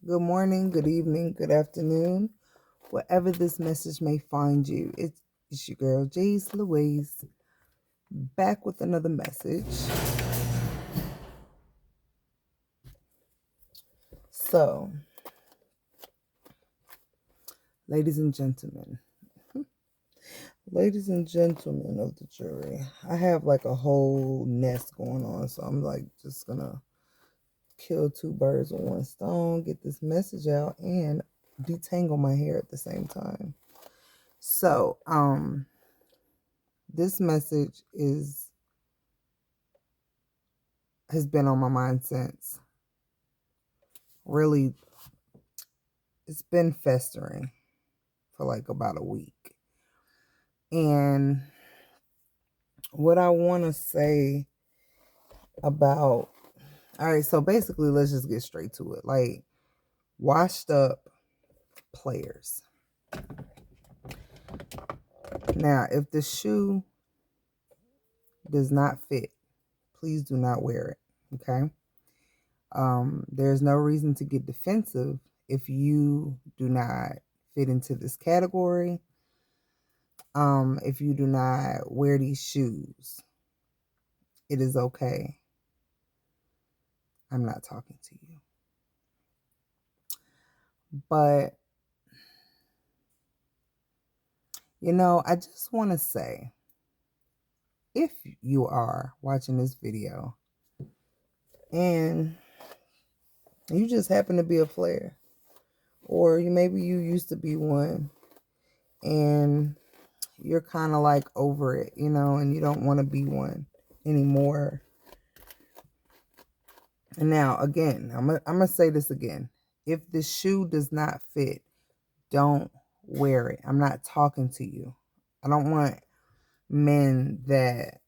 good morning, good evening, good afternoon, wherever this message may find you. It's your girl, Jace Louise, back with another message. So, ladies and gentlemen of the jury, I have like a whole nest going on, so I'm like just gonna kill two birds with one stone, get this message out, and detangle my hair at the same time. So, this message has been on my mind since. Really, it's been festering for like about a week. And what I want to say about, all right, so basically, let's just get straight to it. Like, washed up players. Now, if the shoe does not fit, please do not wear it. Okay. There's no reason to get defensive if you do not fit into this category. If you do not wear these shoes, it is okay. I'm not talking to you. But, I just want to say, if you are watching this video and you just happen to be a player, or maybe you used to be one and you're kind of like over it, and you don't want to be one anymore. And now, again, I'm going to say this again. If the shoe does not fit, don't wear it. I'm not talking to you. I don't want men that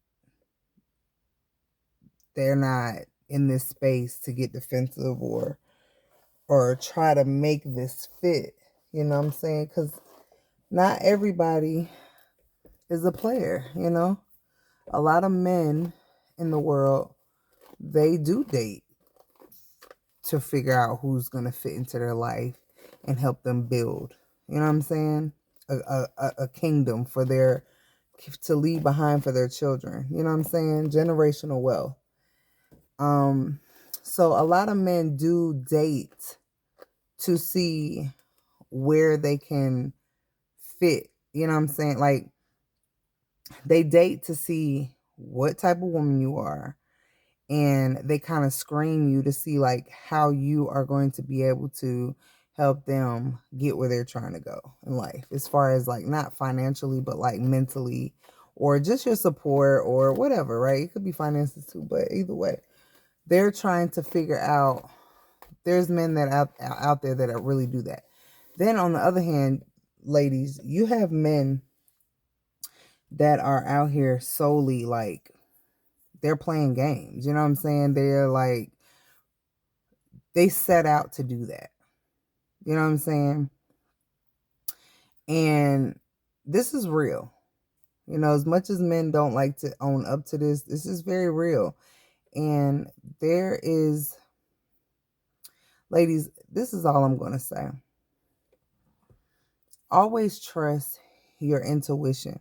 they're not in this space to get defensive or try to make this fit. You know what I'm saying? Because not everybody is a player, A lot of men in the world, they do date to figure out who's going to fit into their life and help them build, you know what I'm saying? A kingdom to leave behind for their children. You know what I'm saying? Generational wealth. So a lot of men do date to see where they can fit. You know what I'm saying? Like, they date to see what type of woman you are, and they kind of screen you to see like how you are going to be able to help them get where they're trying to go in life, as far as like not financially, but like mentally, or just your support or whatever, right? It could be finances too, but either way, they're trying to figure out. There's men that out there that really do that. Then on the other hand, ladies, you have men that are out here solely like they're playing games. You know what I'm saying? They're like, they set out to do that. You know what I'm saying? And this is real. As much as men don't like to own up to this is very real. And there is, ladies, this is all I'm going to say. Always trust your intuition.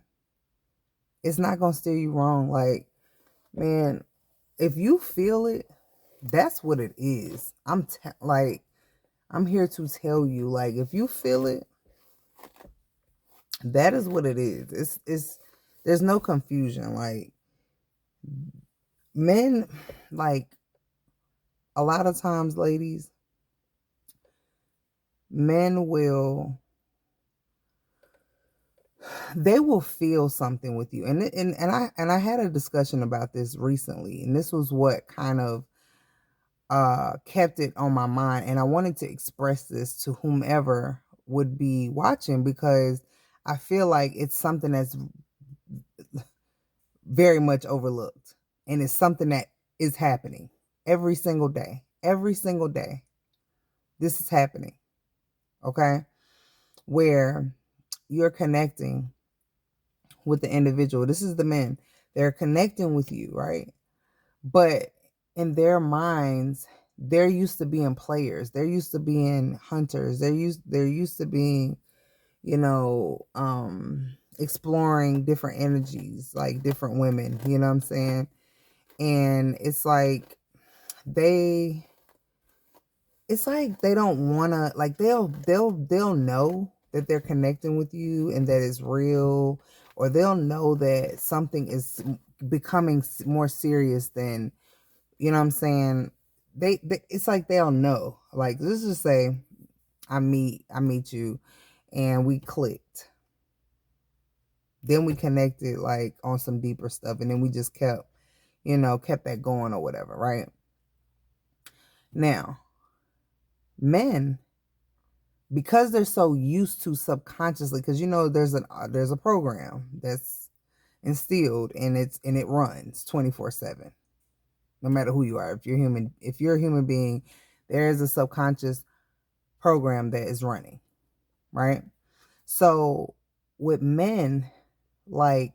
It's not going to steer you wrong. Like, man, if you feel it, that's what it is. I'm here to tell you, like, if you feel it, that is what it is. It's there's no confusion. Like, men, like, a lot of times, ladies, men they will feel something with you. And I had a discussion about this recently, and this was what kind of kept it on my mind, and I wanted to express this to whomever would be watching, because I feel like it's something that's very much overlooked, and it's something that is happening every single day. This is happening, okay? Where you're connecting with the individual. This is the men. They're connecting with you, right? But in their minds, they're used to being players. They're used to being hunters. They're used to being, exploring different energies, like different women, you know what I'm saying? And they it's like they don't want to, like, they'll know that they're connecting with you and that it's real, or they'll know that something is becoming more serious than, you know what I'm saying? They it's like they'll know. Like, let's just say I meet you and we clicked. Then we connected like on some deeper stuff, and then we just kept that going or whatever, right? Now, men, because they're so used to subconsciously, because there's a program that's instilled, and it runs 24/7, no matter who you are. If you're a human being, there is a subconscious program that is running, right? So with men, like,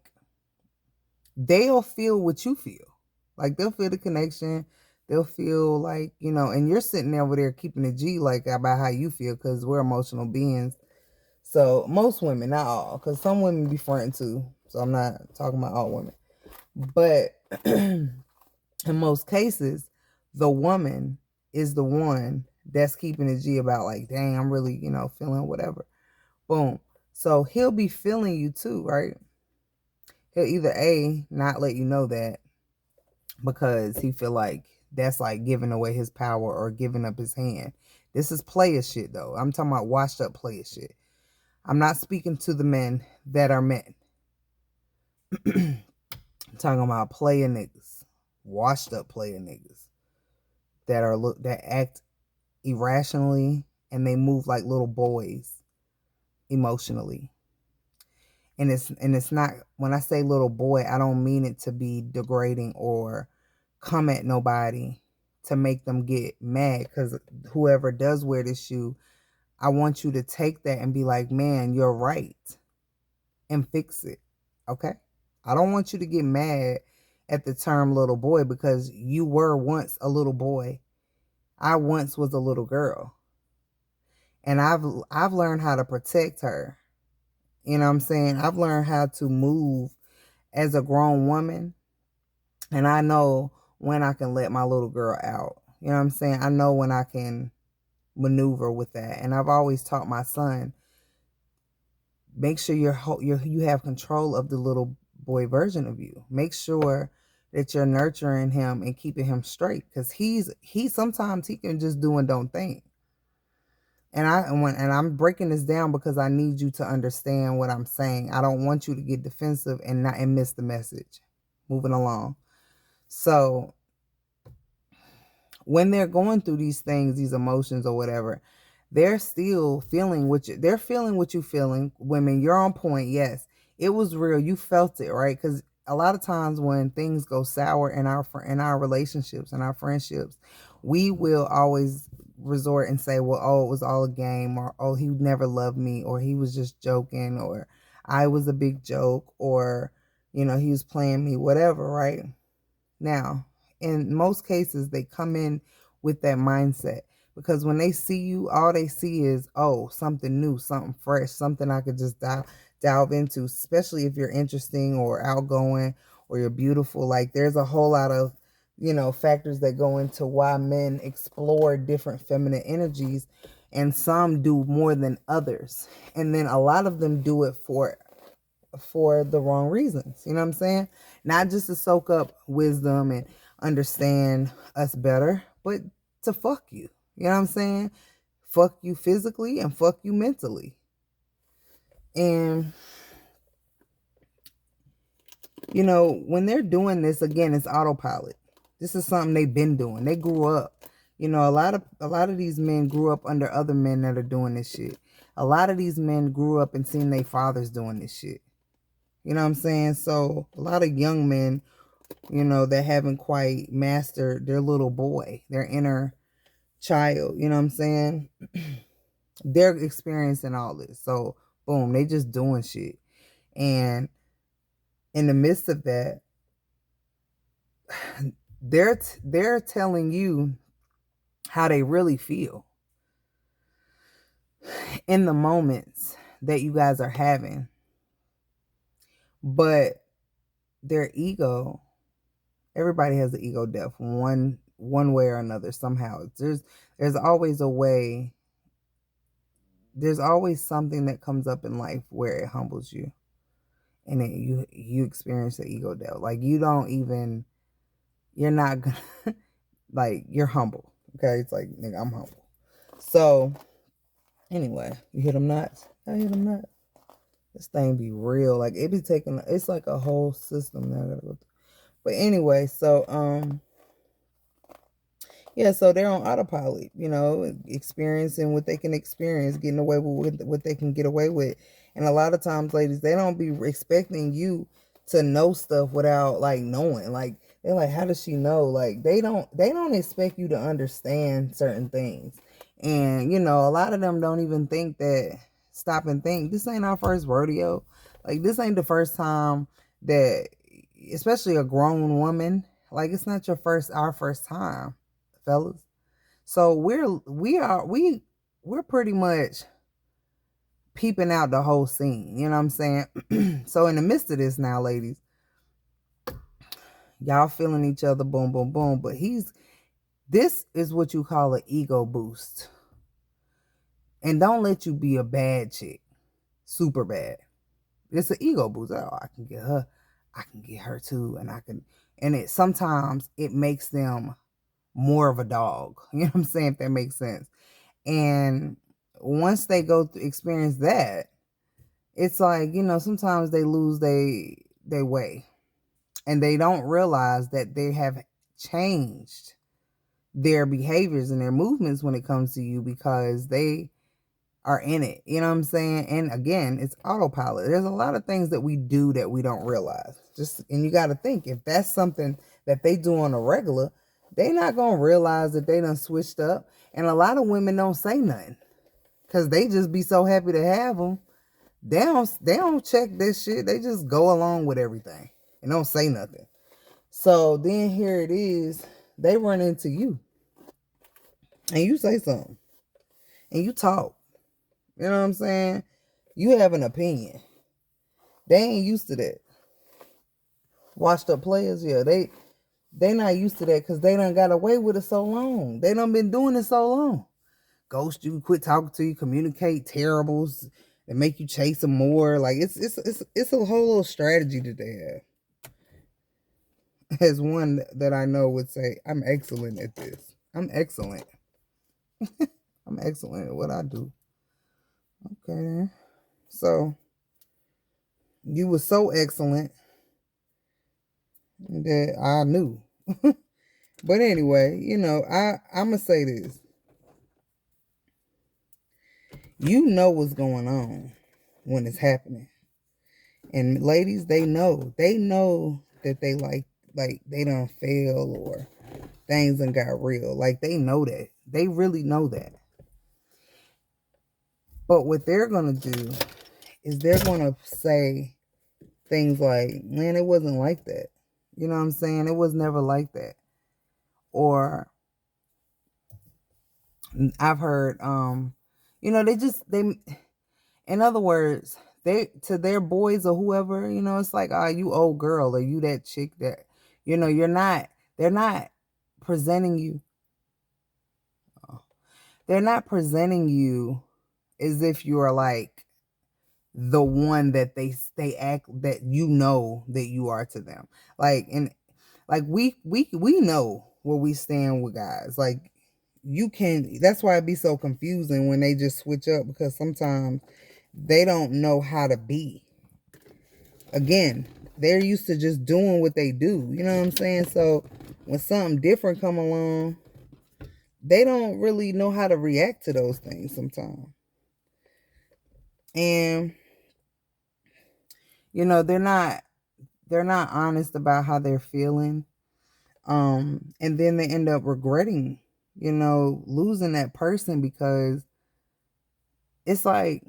they'll feel what you feel. Like, they'll feel the connection. They'll feel like, and you're sitting over there keeping a G, like, about how you feel, because we're emotional beings. So most women, not all, because some women be fronting too. So I'm not talking about all women. But in most cases, the woman is the one that's keeping a G about, like, dang, I'm really, feeling whatever. Boom. So he'll be feeling you too, right? He'll either not let you know that, because he feel like that's like giving away his power or giving up his hand. This is player shit, though. I'm talking about washed up player shit. I'm not speaking to the men that are men. I'm talking about player niggas, washed up player niggas that act irrationally, and they move like little boys emotionally. And it's not, when I say little boy, I don't mean it to be degrading or come at nobody to make them get mad, because whoever does wear this shoe, I want you to take that and be like, man, you're right, and fix it. Okay? I don't want you to get mad at the term little boy, because you were once a little boy. I once was a little girl. And I've learned how to protect her. You know what I'm saying? I've learned how to move as a grown woman, and I know when I can let my little girl out. You know what I'm saying? I know when I can maneuver with that. And I've always taught my son, make sure you have control of the little boy version of you. Make sure that you're nurturing him and keeping him straight, because he sometimes he can just do and don't think. And I'm breaking this down because I need you to understand what I'm saying. I don't want you to get defensive and miss the message. Moving along. So when they're going through these things, these emotions or whatever, they're still feeling they're feeling what you're feeling. Women, you're on point. Yes, it was real. You felt it, right? Because a lot of times when things go sour in our relationships and our friendships, we will always resort and say, well, oh, it was all a game, or oh, he never loved me, or he was just joking, or I was a big joke, or he was playing me, whatever, right? Now, in most cases, they come in with that mindset, because when they see you, all they see is, oh, something new, something fresh, something I could just delve into, especially if you're interesting or outgoing or you're beautiful. Like, there's a whole lot of, factors that go into why men explore different feminine energies, and some do more than others. And then a lot of them do it for the wrong reasons. You know what I'm saying? Not just to soak up wisdom and understand us better, but to fuck you. You know what I'm saying? Fuck you physically and fuck you mentally. And when they're doing this, again, it's autopilot. This is something they've been doing. They grew up. A lot of these men grew up under other men that are doing this shit. A lot of these men grew up and seen their fathers doing this shit. You know what I'm saying? So a lot of young men, that haven't quite mastered their little boy, their inner child, you know what I'm saying? They're experiencing all this. So boom, they just doing shit. And in the midst of that, they're telling you how they really feel in the moments that you guys are having. But their ego, everybody has an ego death one way or another somehow. There's always a way. There's always something that comes up in life where it humbles you, and you experience the ego death. Like you're not gonna like, you're humble. Okay, it's like, nigga, I'm humble. So anyway, you hit them nuts. I hit them nuts. This thing be real. Like it be taking. It's like a whole system that I gotta go through. But anyway, so yeah, so they're on autopilot, experiencing what they can experience, getting away with what they can get away with. And a lot of times, ladies, they don't be expecting you to know stuff without like knowing. Like they're like, how does she know? Like they don't expect you to understand certain things. And a lot of them don't even think that, stop and think, this ain't our first rodeo. Like this ain't the first time that, especially a grown woman, like it's not our first time, fellas. So we're pretty much peeping out the whole scene. You know what I'm saying? So in the midst of this now, ladies, y'all feeling each other, boom, boom, boom. But this is what you call an ego boost. And don't let you be a bad chick. Super bad. It's an ego boost. Oh, I can get her. I can get her too. And sometimes it makes them more of a dog. You know what I'm saying? If that makes sense. And once they go through experience that, it's like, sometimes they lose their way. And they don't realize that they have changed their behaviors and their movements when it comes to you, because they are in it. You know what I'm saying? And again, it's autopilot. There's a lot of things that we do that we don't realize. And you got to think, if that's something that they do on a regular, they not going to realize that they done switched up. And a lot of women don't say nothing because they just be so happy to have them. They don't check this shit. They just go along with everything and don't say nothing. So then here it is, they run into you and you say something and you talk. You know what I'm saying? You have an opinion. They ain't used to that. Washed up players, yeah, they not used to that because they done got away with it so long. They done been doing it so long. Ghost you, quit talking to you, communicate terribles, and make you chase them more. Like it's a whole little strategy that they have. As one that I know would say, I'm excellent at this. I'm excellent. I'm excellent at what I do. Okay. So you were so excellent that I knew. But anyway, I'm going to say this. You know what's going on when it's happening. And ladies, they know. They know that they like they done fail or things done got real. Like they know that. They really know that. But what they're going to do is they're going to say things like, man, it wasn't like that. You know what I'm saying? It was never like that. Or I've heard, they, in other words, to their boys or whoever, it's like, you old girl, or you that chick that, they're not presenting you. They're not presenting you as if you are like the one that they act that that you are to them. Like, and like we know where we stand with guys. Like that's why it be so confusing when they just switch up, because sometimes they don't know how to be. Again, they're used to just doing what they do. You know what I'm saying? So when something different come along, they don't really know how to react to those things sometimes. And they're not honest about how they're feeling. And then they end up regretting, losing that person, because it's like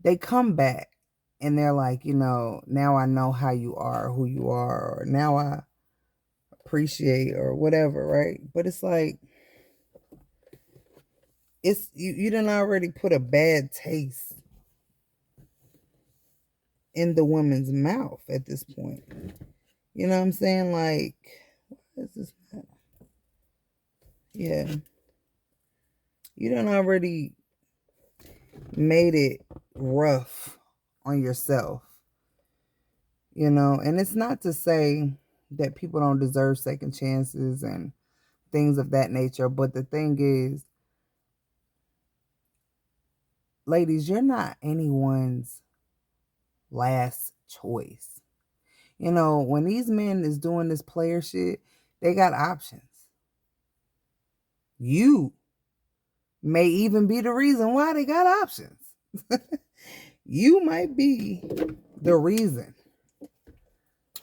they come back and they're like, now I know how you are, who you are, or now appreciate or whatever, right? But it's like, it's you done already put a bad taste in the woman's mouth at this point. You know what I'm saying? Like, what is this? Yeah. You done already made it rough on yourself. You know, and it's not to say that people don't deserve second chances and things of that nature. But the thing is, ladies, you're not anyone's last choice. You know, when these men is doing this player shit, they got options. You may even be the reason why they got options. You might be the reason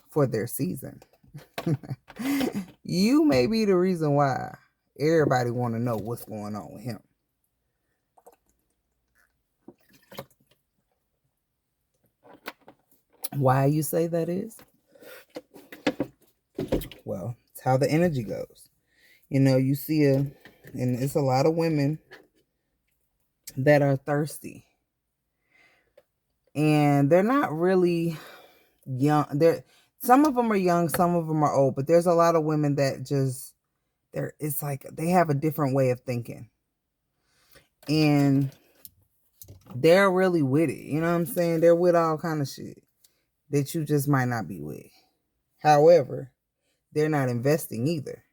for their season. You may be the reason why everybody want to know what's going on with him. Why you say that is? Well, it's how the energy goes. You know, you see and it's a lot of women that are thirsty. And they're not really young. Some of them are young, some of them are old, but there's a lot of women that just it's like they have a different way of thinking. And they're really with it. You know what I'm saying? They're with all kind of shit that you just might not be with. However, they're not investing either.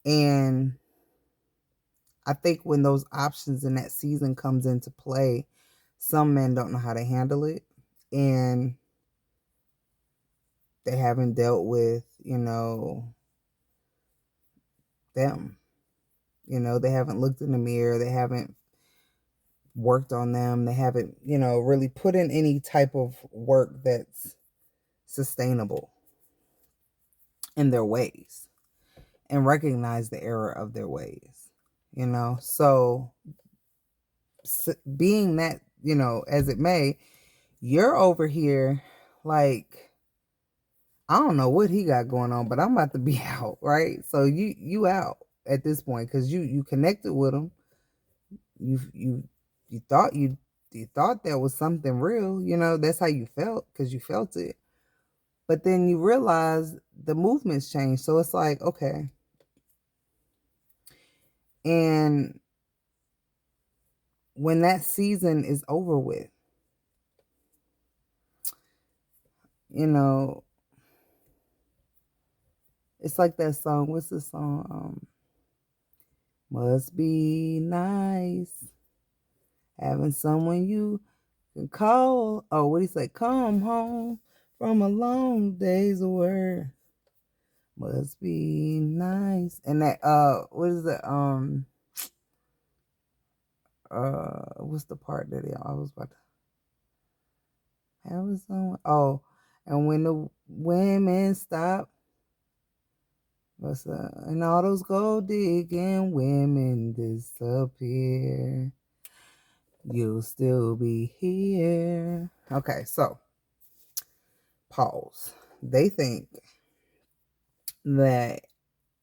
And I think when those options in that season comes into play, some men don't know how to handle it. And they haven't dealt with, you know, them. You know, they haven't looked in the mirror. They haven't worked on them. They haven't, you know, really put in any type of work that's sustainable in their ways and recognize the error of their ways, you know. So being that, you know, as it may, you're over here like, I don't know what he got going on, but I'm about to be out, right? So you out at this point because you connected with him. You thought you thought that was something real, you know. That's how you felt because you felt it. But then you realize the movement's changed. So it's like, okay. And when that season is over with, you know, it's like that song. What's the song? Must be nice having someone you can call. Oh, what do you say? Come home from a long day's work. Must be nice. And that what is it? What's the part that I was about to have someone? Oh, and when the women stop, and all those gold digging women disappear, you'll still be here. Okay, so pause. They think that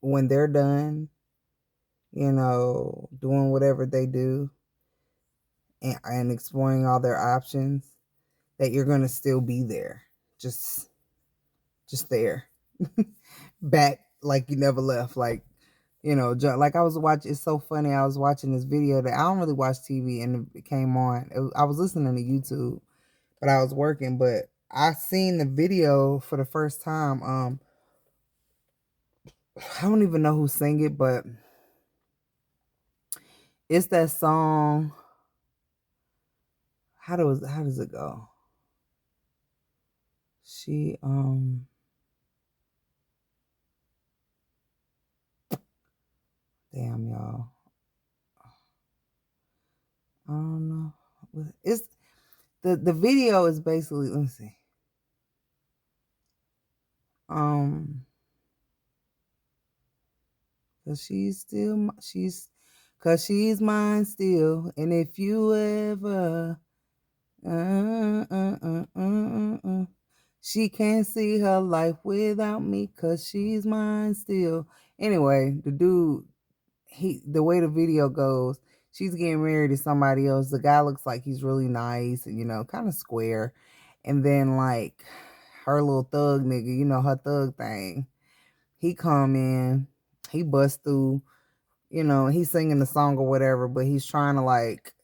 when they're done, you know, doing whatever they do and exploring all their options, that you're going to still be there. Just there. Back like you never left. Like, you know, like I was watching, it's so funny. I was watching this video that I don't really watch TV and it came on. I was listening to YouTube, but I was working, but I seen the video for the first time. I don't even know who sang it, but it's that song. How does it go? She damn y'all. I don't know. It's the video is basically, let me see. Cause she's mine still. And if you ever She can't see her life without me, 'cause she's mine still. Anyway, the dude, the way the video goes, she's getting married to somebody else. The guy looks like he's really nice and, kind of square. And then, like, her little thug nigga, her thug thing, he come in, he busts through, he's singing the song or whatever, but he's trying to, like,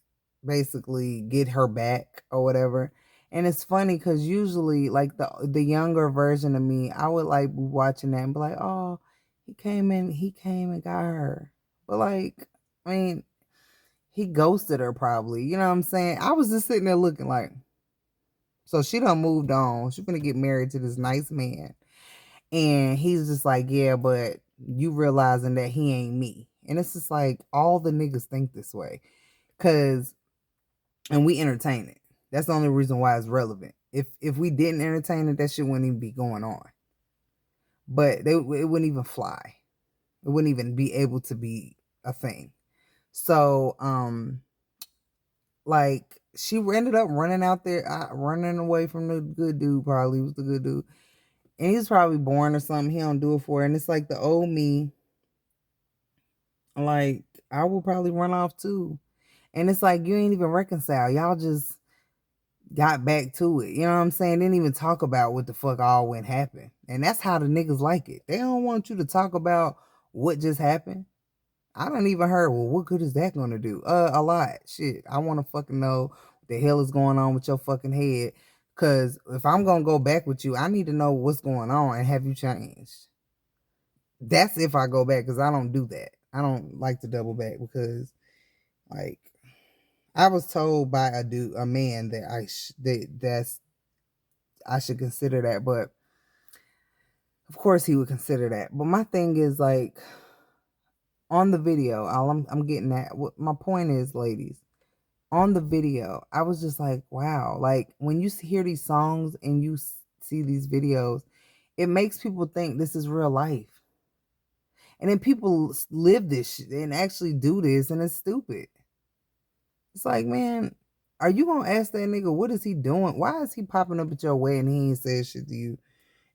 basically get her back or whatever. And it's funny because usually, like, the younger version of me, I would, like, be watching that and be like, oh, he came and got her. But, like, I mean, he ghosted her probably. You know what I'm saying? I was just sitting there looking like, so she done moved on. She's gonna get married to this nice man. And he's just like, yeah, but you realizing that he ain't me. And it's just like, all the niggas think this way. And we entertain it. That's the only reason why it's relevant. If we didn't entertain it, that shit wouldn't even be going on. But it wouldn't even fly. It wouldn't even be able to be a thing. So, like, she ended up running out there, running away from the good dude. Probably was the good dude, and he's probably born or something. He don't do it for her. And it's like the old me. Like, I will probably run off too. And it's like, you ain't even reconcile. Y'all just got back to it. You know what I'm saying? Didn't even talk about what the fuck all went happen. And that's how the niggas like it. They don't want you to talk about what just happened. I don't even heard, well, what good is that gonna do? A lot. Shit. I wanna fucking know what the hell is going on with your fucking head. Cause if I'm gonna go back with you, I need to know what's going on and have you changed. That's if I go back, because I don't do that. I don't like to double back because, like, I was told by a man that I should consider that, but of course he would consider that. But my thing is, like, on the video, all I'm getting at, what my point is, ladies, on the video, I was just like, wow. Like, when you hear these songs and you see these videos, it makes people think this is real life. And then people live this shit and actually do this, and it's stupid. It's like, man, are you gonna ask that nigga, what is he doing? Why is he popping up at your way and he ain't said shit to you?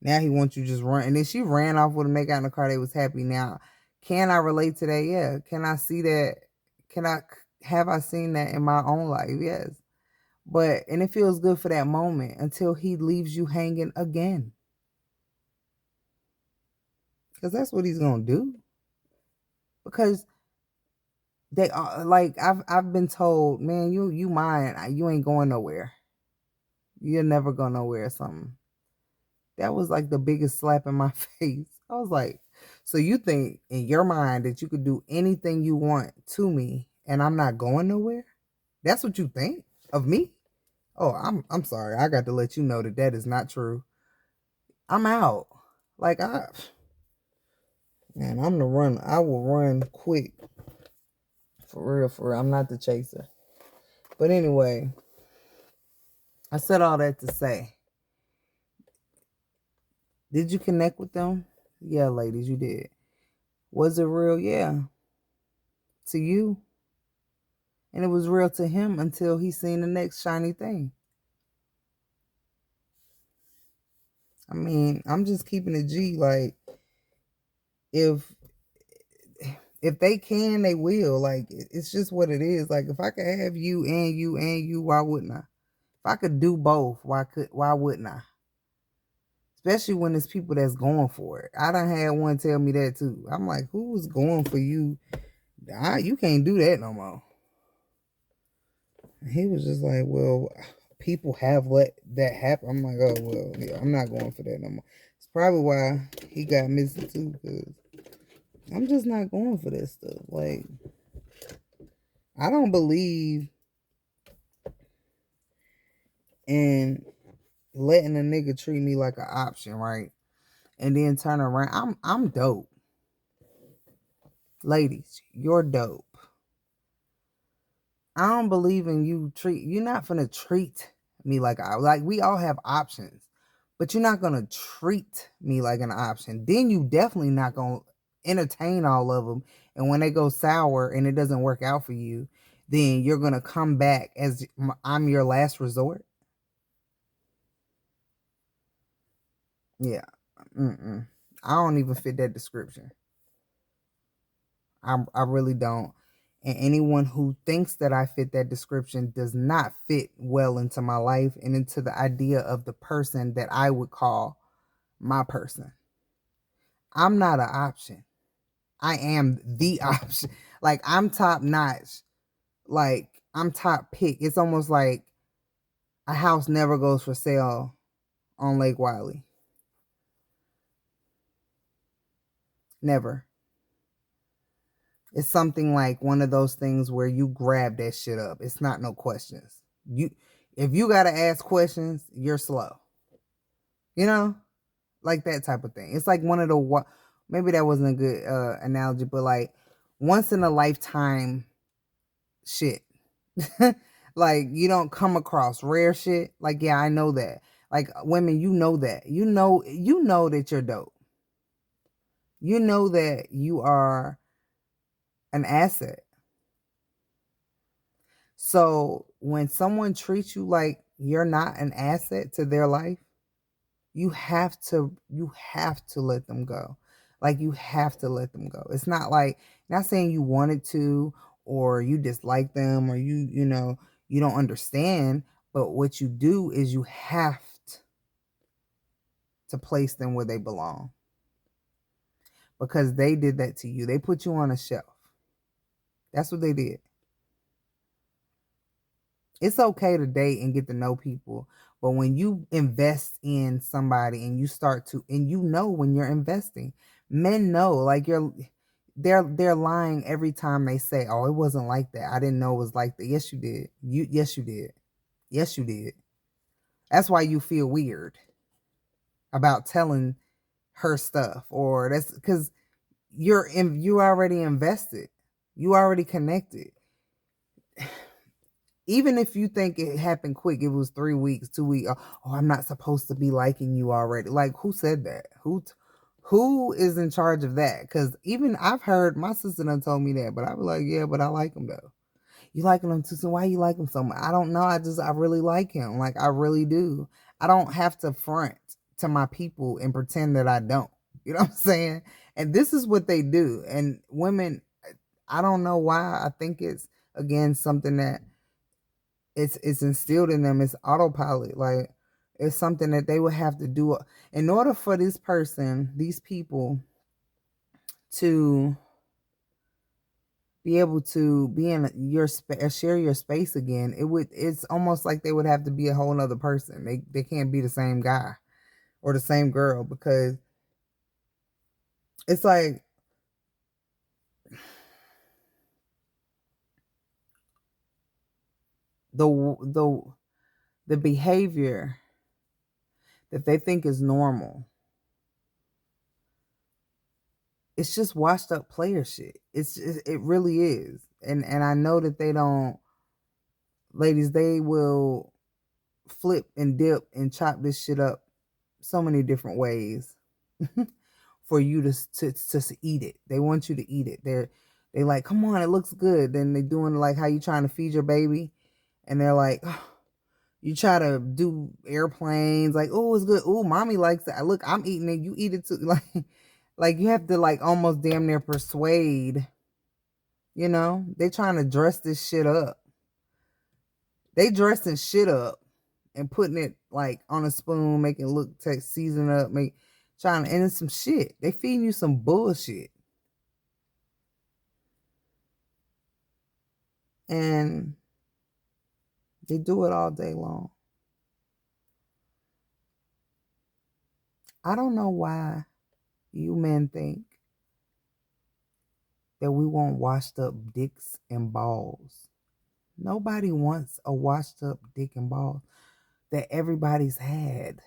Now he wants you just run. And then she ran off with him, make out in the car. They was happy. Now, can I relate to that? Yeah. Can I see that? Have I seen that in my own life? Yes. And it feels good for that moment until he leaves you hanging again. Because that's what he's gonna do. Because they are, like, I've been told, man, you mine, you ain't going nowhere. You'll never go nowhere or something. That was like the biggest slap in my face. I was like, so you think in your mind that you could do anything you want to me and I'm not going nowhere? That's what you think of me? Oh, I'm sorry. I got to let you know that is not true. I'm out. Like, man, I'm the run. I will run quick. For real. I'm not the chaser. But anyway, I said all that to say, did you connect with them? Yeah, ladies, you did. Was it real? Yeah. To you? And it was real to him until he seen the next shiny thing. I mean, I'm just keeping it G. Like, if they can, they will. Like, it's just what it is. Like, if I could have you and you and you, why wouldn't I? If I could do both, why wouldn't I? Especially when it's people that's going for it. I done had one tell me that too. I'm like, who was going for you? You can't do that no more. And he was just like, well, people have let that happen. I'm like, oh, well, yeah, I'm not going for that no more. It's probably why he got missing too, because I'm just not going for that stuff. Like, I don't believe in letting a nigga treat me like an option, right? And then turn around. I'm dope. Ladies, you're dope. I don't believe in you're not gonna treat me like we all have options, but you're not gonna treat me like an option. Then you definitely not gonna entertain all of them. And when they go sour and it doesn't work out for you, then you're gonna come back as I'm your last resort. Yeah. I don't even fit that description. I really don't. And anyone who thinks that I fit that description does not fit well into my life and into the idea of the person that I would call my person. I'm not an option. I am the option. Like, I'm top notch. Like, I'm top pick. It's almost like a house never goes for sale on Lake Wiley. Never. It's something like one of those things where you grab that shit up. It's not no questions. If you gotta ask questions, you're slow. You know, like that type of thing. It's like one of the maybe that wasn't a good analogy, but like once in a lifetime shit. Like, you don't come across rare shit. Like, yeah, I know that. Like, women, you know that. You know that you're dope. You know that you are an asset. So when someone treats you like you're not an asset to their life, you have to let them go. Like, you have to let them go. It's not like, not saying you wanted to or you dislike them or you know, you don't understand, but what you do is you have to place them where they belong. Because they did that to you. They put you on a shelf. That's what they did. It's okay to date and get to know people, but when you invest in somebody and you start to, and you know when you're investing, men know, like, they're lying every time they say, "Oh, it wasn't like that. I didn't know it was like that." Yes, you did. Yes, you did. Yes, you did. That's why you feel weird about telling her stuff, or that's because you already invested. You already connected. Even if you think it happened quick, it was 3 weeks, 2 weeks. Oh, I'm not supposed to be liking you already. Like, who said that? Who is in charge of that? Because even I've heard, my sister done told me that, but I was like, yeah, but I like him though. You liking him too? So why you like him so much? I don't know. I really like him. Like, I really do. I don't have to front to my people and pretend that I don't. You know what I'm saying? And this is what they do. And women, I don't know why. I think it's, again, something that it's instilled in them. It's autopilot. Like, it's something that they would have to do in order for these people to be able to be in your share your space again. It's almost like they would have to be a whole nother person. They can't be the same guy or the same girl, because it's like the the behavior that they think is normal, it's just washed up player shit. It really is. And I know that they don't, ladies, they will flip and dip and chop this shit up so many different ways for you to eat it. They want you to eat it. They like, come on, it looks good. Then they doing like how you trying to feed your baby, and they're like, oh, you try to do airplanes, like, oh, it's good. Oh, mommy likes it. Look, I'm eating it. You eat it too. Like you have to like almost damn near persuade. You know, they trying to dress this shit up. They dressing shit up and putting it like on a spoon, making it look, season up, trying to, and it's some shit. They feeding you some bullshit. And they do it all day long. I don't know why you men think that we want washed up dicks and balls. Nobody wants a washed up dick and balls that everybody's had.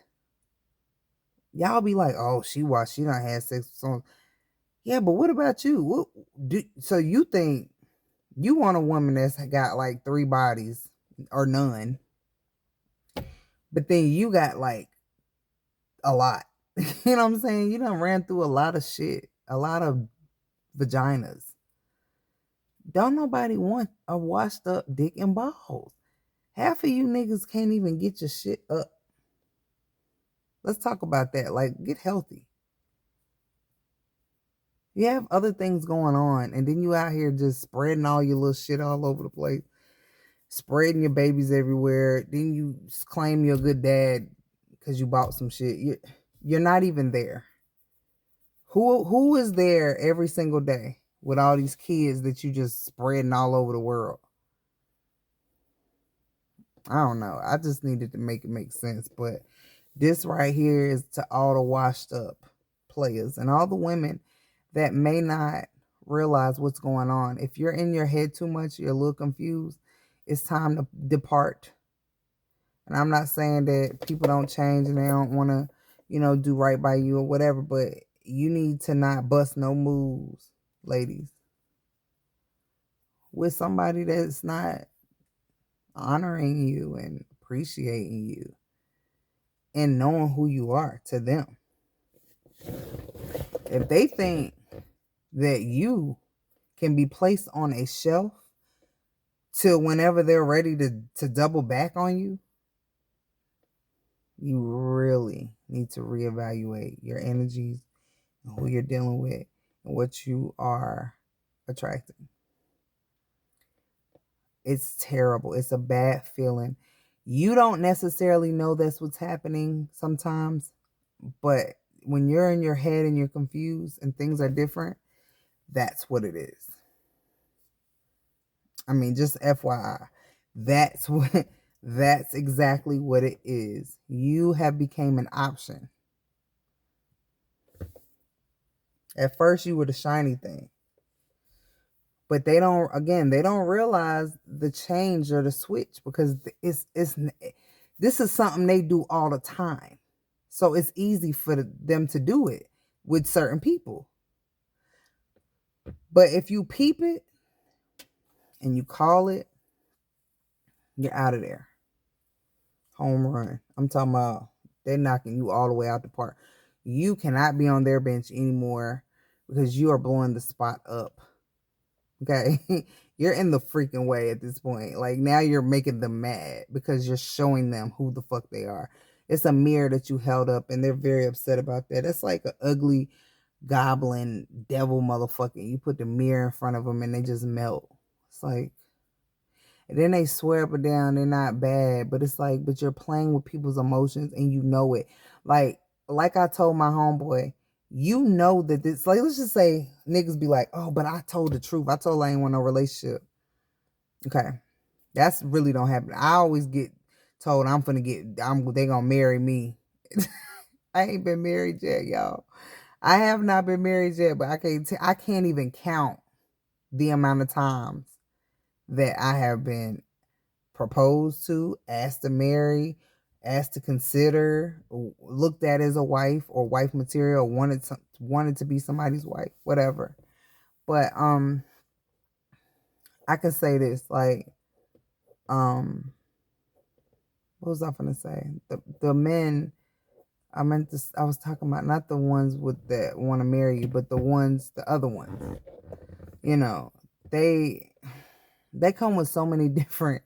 Y'all be like, oh, she done had sex with someone. Yeah, but what about you? So you think you want a woman that's got like 3 bodies or none, but then you got like a lot. You know what I'm saying? You done ran through a lot of shit, a lot of vaginas. Don't nobody want a washed up dick and balls. Half of you niggas can't even get your shit up. Let's talk about that. Like, get healthy. You have other things going on, and then you out here just spreading all your little shit all over the place, spreading your babies everywhere. Then you claim you're a good dad because you bought some shit. You're not even there. Who is there every single day with all these kids that you just spreading all over the world? I don't know. I just needed to make it make sense. But this right here is to all the washed up players and all the women that may not realize what's going on. If you're in your head too much, you're a little confused, it's time to depart. And I'm not saying that people don't change and they don't want to, do right by you or whatever, but you need to not bust no moves, ladies, with somebody that's not honoring you and appreciating you and knowing who you are to them. If they think that you can be placed on a shelf till whenever they're ready to double back on you, you really need to reevaluate your energies and who you're dealing with and what you are attracting. It's terrible. It's a bad feeling. You don't necessarily know that's what's happening sometimes, but when you're in your head and you're confused and things are different, that's what it is. I mean, just FYI, that's exactly what it is. You have become an option. At first you were the shiny thing. But they don't realize the change or the switch because this is something they do all the time. So it's easy for them to do it with certain people. But if you peep it and you call it, you're out of there. Home run. I'm talking about they're knocking you all the way out the park. You cannot be on their bench anymore because you are blowing the spot up. Okay? You're in the freaking way at this point. Like, now you're making them mad because you're showing them who the fuck they are. It's a mirror that you held up and they're very upset about that. It's like an ugly goblin devil motherfucker. You put the mirror in front of them and they just melt. It's like, and then they swear up and down they're not bad, but it's like, but you're playing with people's emotions and you know it. Like I told my homeboy, you know that this, like, let's just say niggas be like, oh, but I told the truth. I told I ain't want no relationship. Okay. That's really don't happen. I always get told they gonna marry me. I ain't been married yet, y'all. I have not been married yet, but I can't even count the amount of times that I have been proposed to, asked to marry, asked to consider, looked at as a wife or wife material, wanted to be somebody's wife, whatever. But I can say this, like, what was I gonna say? The men I was talking about, not the ones with that want to marry you, but the other ones. You know, they come with so many different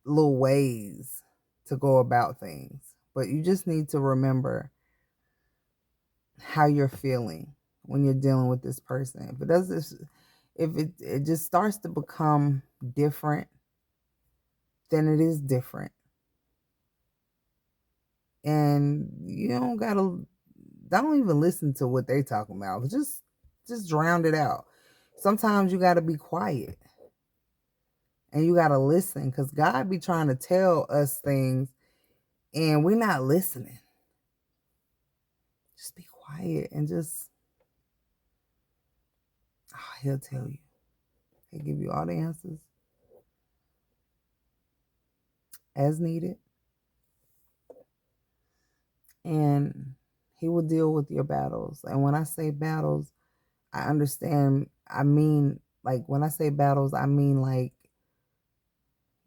little ways to go about things. But you just need to remember how you're feeling when you're dealing with this person. If it just starts to become different, then it is different. And you don't even listen to what they talking about. Just drown it out. Sometimes you gotta be quiet. And you gotta listen, because God be trying to tell us things and we're not listening. Just be quiet and he'll tell you. He'll give you all the answers as needed. And he will deal with your battles. And when I say battles, I understand. I mean, like, when I say battles, I mean, like,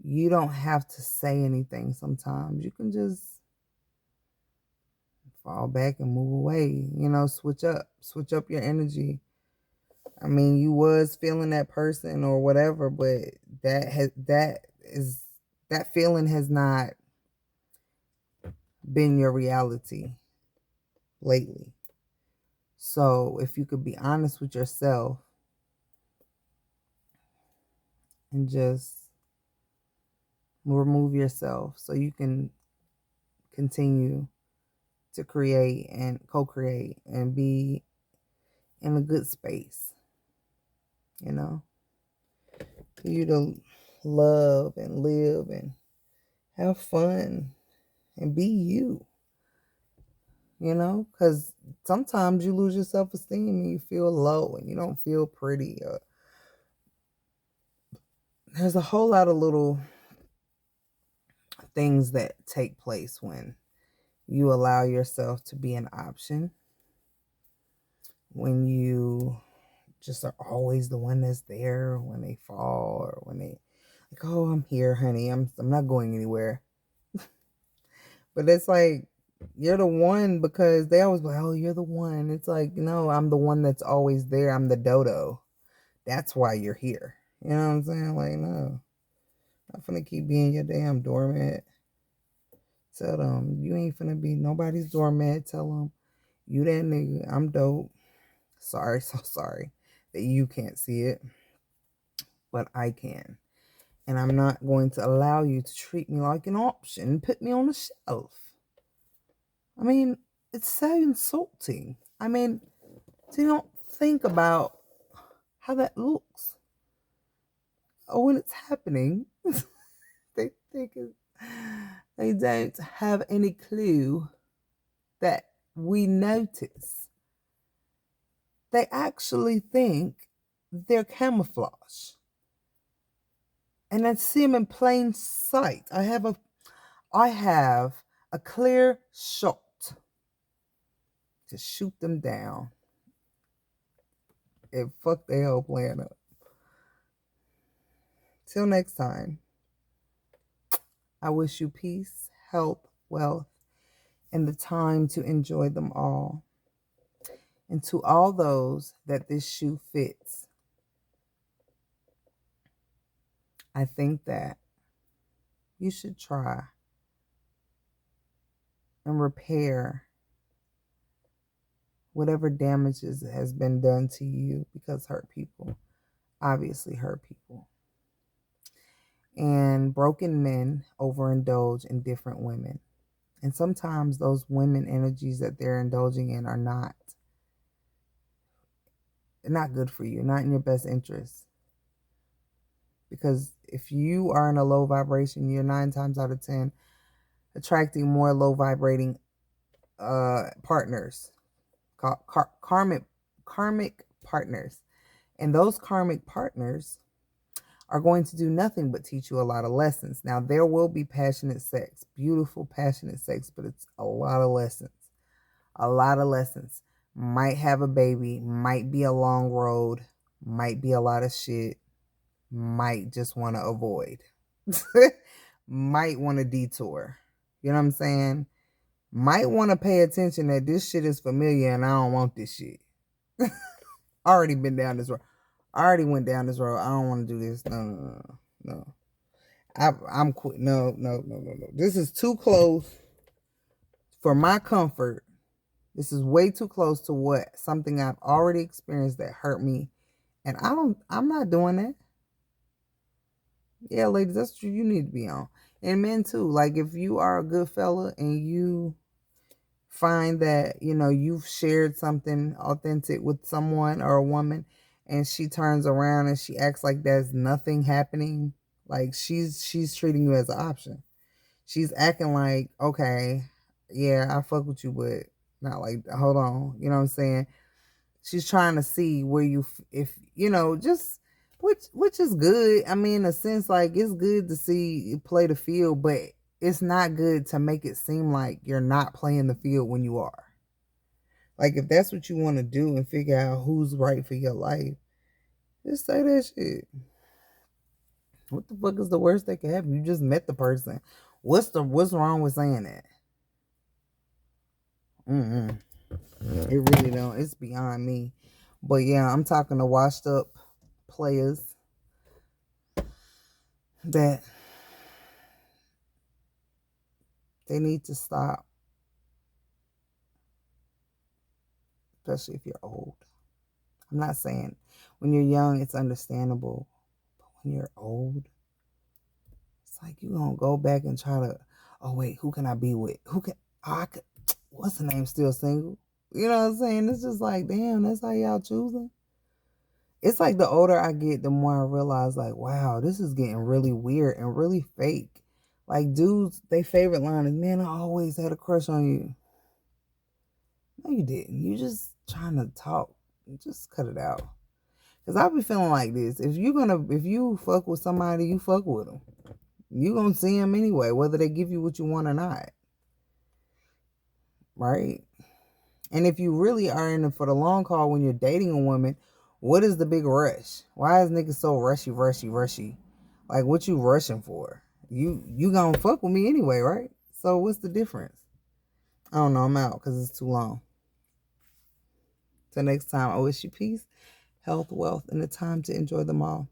you don't have to say anything sometimes. You can just fall back and move away. Switch up your energy. I mean, you was feeling that person or whatever, but that feeling has not been your reality lately. So if you could be honest with yourself and just remove yourself so you can continue to create and co-create and be in a good space, you know, for you to love and live and have fun and be you, you know, because sometimes you lose your self-esteem and you feel low and you don't feel pretty. There's a whole lot of little things that take place when you allow yourself to be an option, when you just are always the one that's there when they fall, or when they like, oh, I'm here, honey, I'm not going anywhere. But it's like, you're the one, because they always be like, oh, you're the one. It's like, no, I'm the one that's always there. I'm the dodo. That's why you're here. You know what I'm saying? Like, no, I'm finna keep being your damn doormat. Tell them you ain't finna be nobody's doormat. Tell them you that nigga. I'm dope. Sorry, so sorry that you can't see it, but I can. And I'm not going to allow you to treat me like an option and put me on a shelf. I mean, it's so insulting. I mean, they don't think about how that looks. Or when it's happening, they think they don't have any clue that we notice. They actually think they're camouflage. And I see them in plain sight. I have a clear shot to shoot them down and fuck their whole plan up. Till next time, I wish you peace, health, wealth, and the time to enjoy them all. And to all those that this shoe fits, I think that you should try and repair whatever damages has been done to you, because hurt people obviously hurt people. And broken men overindulge in different women. And sometimes those women energies that they're indulging in are not good for you, not in your best interest. Because if you are in a low vibration, you're 9 times out of 10 attracting more low vibrating partners, karmic partners. And those karmic partners are going to do nothing but teach you a lot of lessons. Now, there will be passionate sex, beautiful passionate sex, but it's a lot of lessons. A lot of lessons. Might have a baby, might be a long road, might be a lot of shit, might just want to avoid. Might want to detour. You know what I'm saying? Might want to pay attention that this shit is familiar and I don't want this shit. Already been down this road. I already went down this road. I don't want to do this. No. I'm quit. No. This is too close for my comfort. This is way too close to what something I've already experienced that hurt me. And I'm not doing that. Yeah, ladies, that's what you need to be on. And men too. Like, if you are a good fella and you find that, you know, you've shared something authentic with someone or a woman, and she turns around and she acts like there's nothing happening, like she's treating you as an option. She's acting like, okay, yeah, I fuck with you, but not like, hold on, you know what I'm saying? She's trying to see where you, if you know, just which is good. I mean, in a sense, like, it's good to see you play the field, but it's not good to make it seem like you're not playing the field when you are. Like, if that's what you want to do and figure out who's right for your life, just say that shit. What the fuck is the worst that could happen? You just met the person. What's wrong with saying that? It really don't. It's beyond me. But yeah, I'm talking to washed up players that they need to stop especially if you're old. I'm not saying when you're young, it's understandable. But when you're old, it's like you're going to go back and try to, oh, wait, who can I be with? What's the name, still single? You know what I'm saying? It's just like, damn, that's how y'all choosing? It's like the older I get, the more I realize, like, wow, this is getting really weird and really fake. Like, dudes, their favorite line is, man, I always had a crush on you. No, you didn't. You just trying to talk. Just cut it out. Because I be feeling like this. If you fuck with somebody, you fuck with them. You gonna see them anyway, whether they give you what you want or not. Right? And if you really are in it for the long haul when you're dating a woman, what is the big rush? Why is niggas so rushy? Like, what you rushing for? You gonna fuck with me anyway, right? So what's the difference? I don't know. I'm out because it's too long. Till next time, I wish you peace, health, wealth, and the time to enjoy them all.